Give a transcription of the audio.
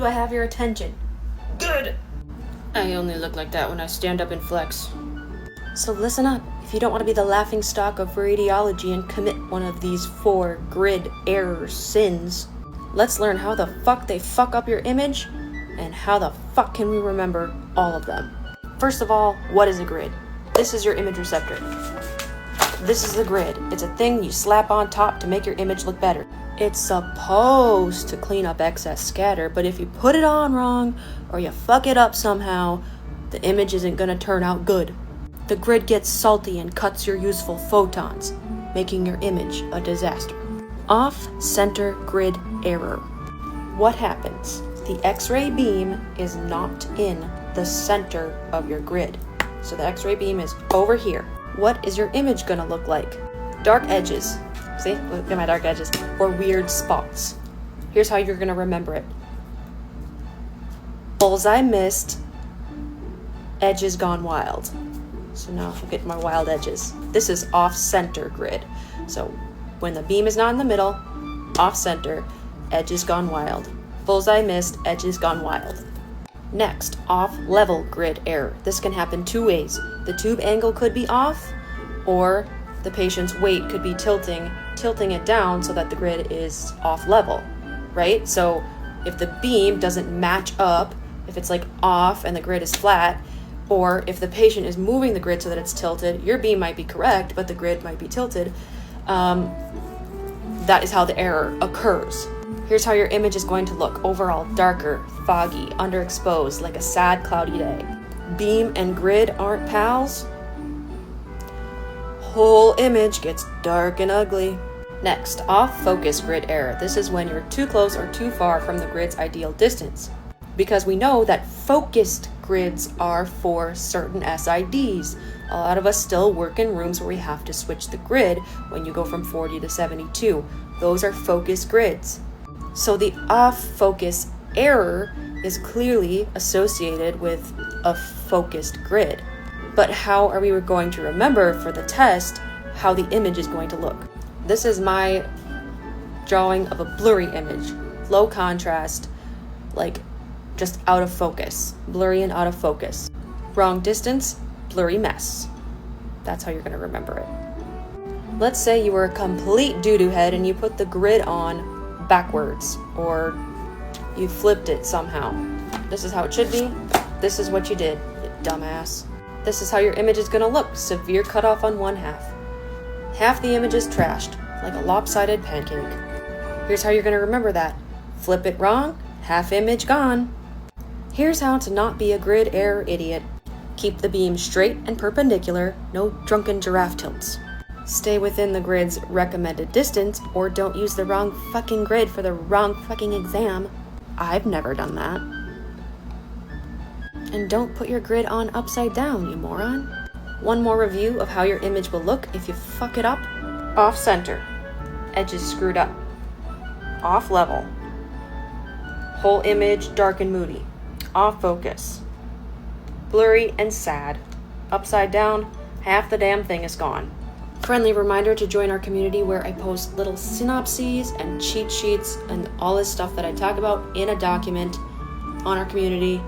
Do I have your attention? Good! I only look like that when I stand up and flex. So listen up. If you don't want to be the laughingstock of radiology and commit one of these 4 grid error sins, let's learn how the fuck they fuck up your image and how the fuck can we remember all of them. First of all, what is a grid? This is your image receptor. This is the grid. It's a thing you slap on top to make your image look better. It's supposed to clean up excess scatter, but if you put it on wrong or you fuck it up somehow, the image isn't gonna turn out good. The grid gets salty and cuts your useful photons, making your image a disaster. Off-center grid error. What happens? The X-ray beam is not in the center of your grid. So the X-ray beam is over here. What is your image gonna look like? Dark edges. See? Look at my dark edges. Or weird spots. Here's how you're gonna remember it. Bullseye missed. Edges gone wild. So now I'll get my wild edges. This is off-center grid. So when the beam is not in the middle, off-center, edges gone wild. Bullseye missed, edges gone wild. Next, off-level grid error. This can happen 2 ways. The tube angle could be off, or the patient's weight could be tilting it down so that the grid is off-level, right? So if the beam doesn't match up, if it's like off and the grid is flat, or if the patient is moving the grid so that it's tilted, your beam might be correct, but the grid might be tilted. That is how the error occurs. Here's how your image is going to look. Overall, darker, foggy, underexposed, like a sad, cloudy day. Beam and grid aren't pals. Whole image gets dark and ugly. Next, off-focus grid error. This is when you're too close or too far from the grid's ideal distance. Because we know that focused grids are for certain SIDs. A lot of us still work in rooms where we have to switch the grid when you go from 40 to 72. Those are focus grids. So the off-focus error is clearly associated with a focused grid. But how are we going to remember for the test how the image is going to look? This is my drawing of a blurry image. Low contrast, like just out of focus. Blurry and out of focus. Wrong distance, blurry mess. That's how you're going to remember it. Let's say you were a complete doo-doo head and you put the grid on backwards, or you flipped it somehow. This is how it should be. This is what you did, you dumbass. This is how your image is going to look. Severe cutoff on one half. Half the image is trashed, like a lopsided pancake. Here's how you're going to remember that. Flip it wrong, half image gone. Here's how to not be a grid error idiot. Keep the beam straight and perpendicular, no drunken giraffe tilts. Stay within the grid's recommended distance, or don't use the wrong fucking grid for the wrong fucking exam. I've never done that. And don't put your grid on upside down, you moron. One more review of how your image will look if you fuck it up. Off center. Edges screwed up. Off level. Whole image dark and moody. Off focus. Blurry and sad. Upside down, half the damn thing is gone. Friendly reminder to join our community where I post little synopses and cheat sheets and all this stuff that I talk about in a document on our community.